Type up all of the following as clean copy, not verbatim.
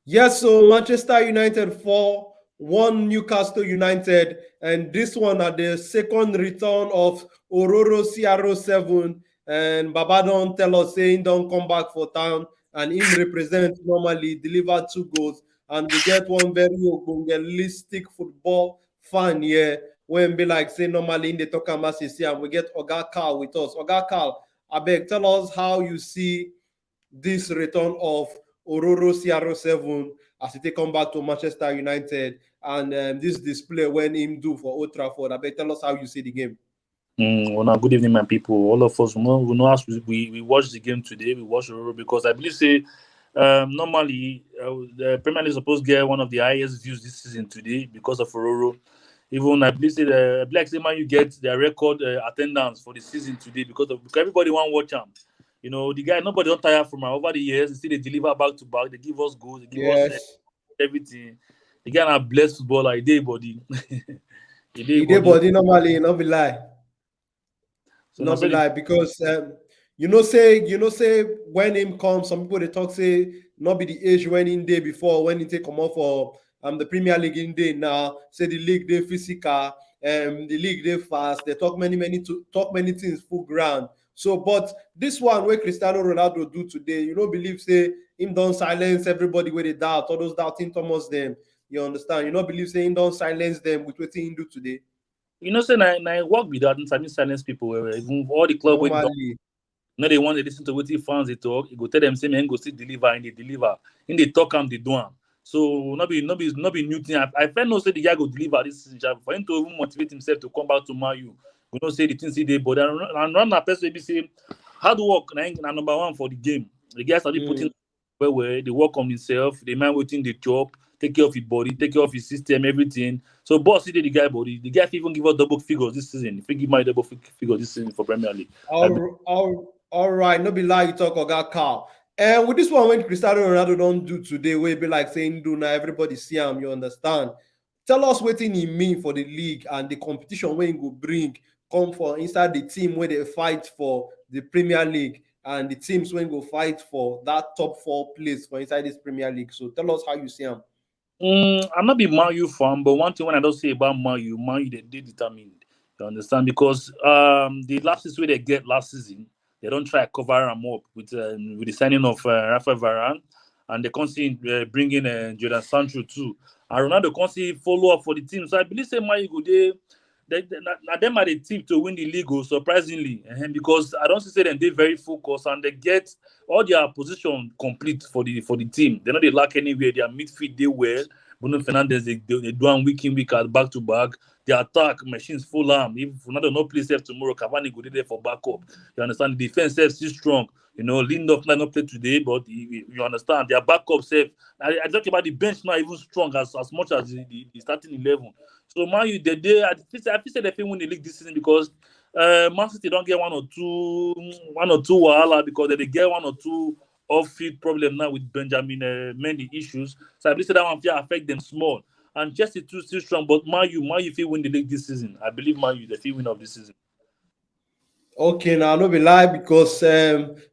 Yes, so Manchester United 4, 1 Newcastle United, and this one at the second return of Ororo CR7. And Babadon tell us saying don't come back for town, and him represent normally deliver 2 goals. And we get one very realistic football fan here when be like say normally in the talk about and we get Oga Carl with us. Oga Carl, I beg tell us how you see this return of Ororo CR7 as he come back to Manchester United and this display when him do for Old Trafford. I bet tell us how you see the game. Well, now, good evening, my people. All of us, we know as we watched the game today. We watched Euro because I believe, say, normally the Premier League is supposed to get one of the highest views this season today because of Euro. Even I believe, say, the Black Man, you get their record attendance for the season today because everybody want to watch him. You know, the guy, nobody don't tire from him over the years. They still they deliver back to back. They give us goals. They give us Yes. everything. The guy na blessed footballer. He day body. He day He did body. body normally, not be lie. So now Not so be the lie because say when him come, some people they talk say not be the age when in day before when he take come off for the Premier League in day now. Say the league they physical, the league they fast. They talk talk many things full ground. So, but this one where Cristiano Ronaldo do today, you don't believe say him don't silence everybody where they doubt all those doubting Thomas them. You understand? You don't believe say him don't silence them with what he do today. say na work be that I mean silence people even all the club wey don Normally, they want to listen to wetin fans dey talk. E go tell them say man go still deliver and they deliver. In they talk am they do am. So not be new thing. I first know say the guy go deliver this season sha. For him to even motivate himself to come back to Man U. We know say the things he dey but and run na person wey be say hard work na number one for the game. The guy sabi put in mm. well, they work on himself, they mind wetin dey chop, take care of his body, take care of his system, everything. So boss he dey the guy body. The guy fit even give us double figures this season. If he give my double figures this season for Premier League. I be, All right. No be lie, you talk Oga Carl. And with this one, when Cristiano Ronaldo don't do today, we be like saying do now everybody see him, you understand. Tell us what he mean for the league and the competition when he go bring come for inside the team where they fight for the Premier League and the teams when go fight for that top 4 place for inside this Premier League. So tell us how you see him. I'm not be Man U fan, but one thing when I don't say about Man U they determined. You understand? Because the lapses where they get last season, they don't try to cover them up with the signing of Rafael Varane, and they constantly bring in Jordan Sancho too. And Ronaldo constantly follow up for the team. So I believe say Man U go now them are the team to win the league, surprisingly, because I don't see them they very focused and they get all their position complete for the team. They know they lack anywhere. Their midfield they well. Bruno Fernandes they do one week in week out back to back. The attack machines full arm. If Ronaldo no play safe tomorrow, Cavani go there for backup. You understand? The defense safe still strong. You know, Lindelof might not play today, but you understand their backup safe. I talk about the bench not even strong as much as the starting 11. So Man U, I feel say they fit win the league this season because Man City don't get one or two wahala because they get one or two off-field problem now with Benjamin Mendy issues. So I believe that one will affect them small. And Chelsea too still strong, but Man U fit win the league this season. I believe Man U the fit win of this season. Okay, now no be lie because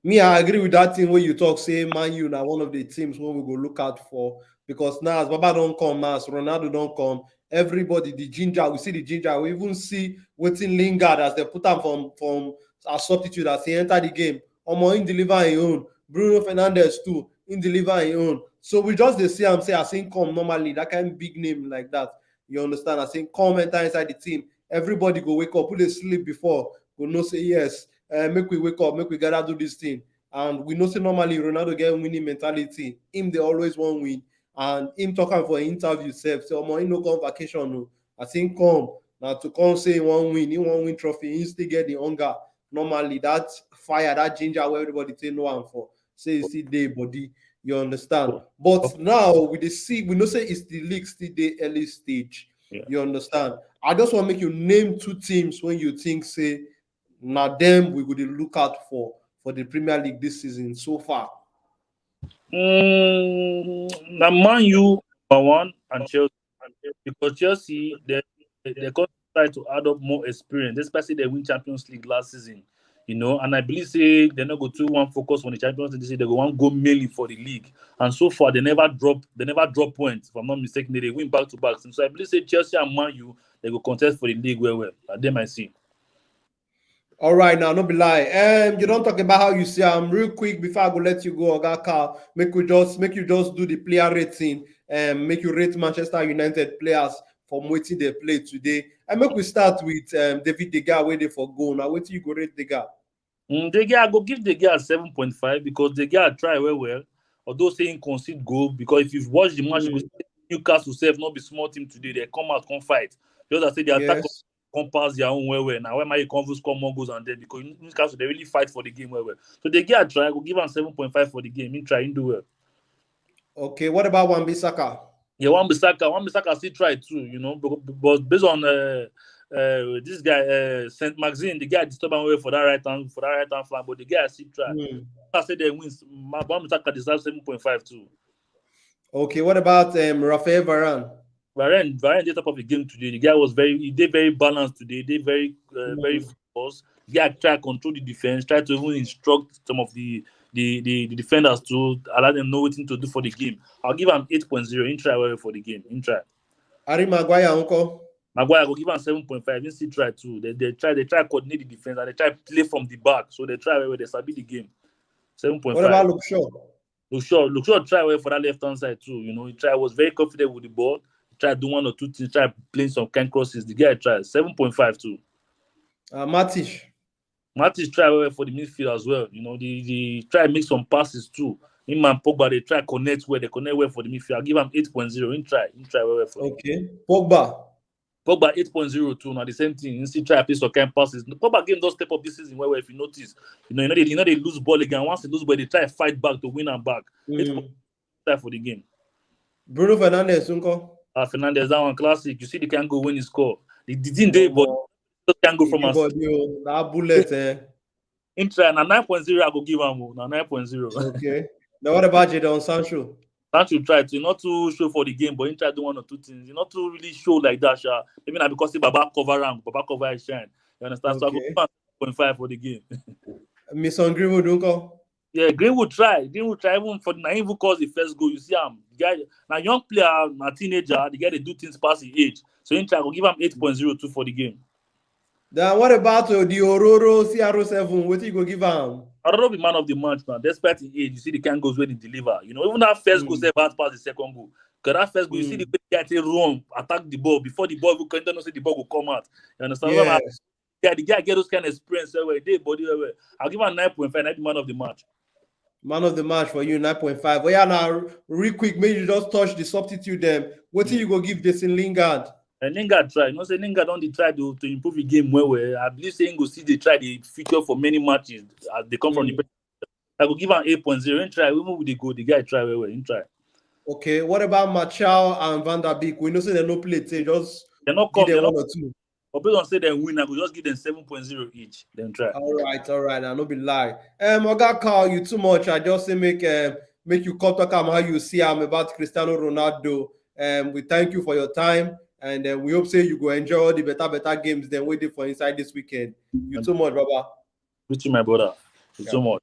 me I agree with that thing when you talk say Man U now one of the teams where we go look out for because now as Baba don't come now as Ronaldo don't come everybody the ginger we see the ginger we even see waiting Lingard as they put him from as substitute as he enter the game Omo in deliver his own Bruno Fernandes too in deliver his own so we just dey see him say as him come normally that kind of big name like that you understand as him come enter inside the team everybody go wake up who dey sleep before go know say yes, make we wake up, make we gather do this thing. And we know say normally Ronaldo get winning mentality. Him they always want win. And him talking for interview self. Say, oh, he no come vacation. No. I think come now to come say he won't win trophy. He still get the hunger. Normally that fire, that ginger where everybody say no one for. Say you see day body. You understand? But now we see we know say it's the league still the early stage. Yeah. You understand? I just want to make you name 2 teams when you think say now them we would look out for the Premier League this season so far. Now Man U number one and Chelsea because Chelsea they got try to add up more experience, especially they win Champions League last season. And I believe say they're not go to one focus on the Champions League. They say they go one go mainly for the league, and so far they never drop points. If I'm not mistaken, they win back to back. So I believe say Chelsea and Man U they go contest for the league well. They might see. All right, now, no be lie. You don't talk about how you see real quick before I go let you go, Oga Carl. Make you just do the player rating and make you rate Manchester United players from waiting they play today. And make we start with David De Gea waiting for goal. Now, wait till you go rate De Gea. De Gea, I go give De Gea 7.5 because De Gea try well. Although saying concede goal, because if you've watched the match, you go see Newcastle self not be small team today. They come out, come fight. Just as say the attack Yes. come pass their own well. Now why you come score more goals and then because Newcastle they really fight for the game well. So De Gea try, I go give him 7.5 for the game. He try, he do well. Okay, what about Wan-Bissaka? Yeah, Wan-Bissaka still try too, but based on this guy Saint Maxine, the guy disturb him well for that right hand flank, but the guy still try. I say they wins. Wan-Bissaka deserves 7.5 too. Okay, what about Rafael Varane? Varane did top of the game today. The guy was very balanced today. They very focused. The guy try to control the defense, try to even instruct some of the defenders to allow them know what to do for the game. I'll give him 8.0 in try well for the game. In try. Harry Maguire, uncle. Maguire will give him 7.5. He still try too. They try to coordinate the defense and they try to play from the back. So they try where they sabi the game. 7.5. What about Luke Shaw? Luke Shaw try well for that left hand side too. He was very confident with the ball. He tried to do one or two things, try playing some kind crosses. The guy tried 7.5 too. Matic try well for the midfield as well. They try to make some passes too. Him and Pogba, they try connect well for the midfield. I'll give him 8.0. He try well for it. Okay. Pogba 8.0 too. Now the same thing. He still try to play some kind passes. Pogba game does step up this season well. If you notice, they lose ball again. Once they lose ball, they try to fight back to win and back. 8.0 for the game. Bruno Fernandes, uncle. Fernandes, that one classic. You see the can go when he score. The didn't they, but can go from us. That bullet, In try na 9.0, I go give him na 9.0. Okay. Now what about Jadon Sancho? Sancho try to not to show for the game, but he try to do one or two things. He not to really show like that. Maybe not because Baba cover his shine. You understand? Okay. So I go 9.5 for the game. Mason Greenwood, uncle. Yeah, Greenwood try even for the even cause the first goal. You see him, the guy now young player, a teenager, the guy they do things past his age. So he try to give him 8.02 for the game. Then what about the Ororo CR7? What you go give him? Ororo be man of the match now. Despite his age, you see the kind goals where he deliver. Even that first goal say bad pass the second goal. Because that first goal, you see the guy take run, attack the ball before the ball will come. Don't say the ball will come out. You understand? Yes. Yeah, the guy get those kind of experience where they body where. I'll give him 9.5. Man of the match. Man of the match for you, 9.5. But yeah, now real quick, maybe you just touch the substitute them. What do you go give Jason Lingard? And Lingard try. Say Lingard don't try to improve the game well. I believe saying go see they try the feature for many matches as they come from the. I go give him 8.0 and try. Even with the goal, the guy try well. He try. Okay, what about Martial and Van der Beek? We know say they no play. They just they not come. Give them 1 or 2. But based on say they win, I will just give them 7.0 each. Then try. All right. I no be lie. Oga Carl, you too much. I just say make you come talk about how you see about Cristiano Ronaldo. We thank you for your time, and we hope say you go enjoy all the better games than waiting for inside this weekend. You too much, Baba. With you, my brother. You too much.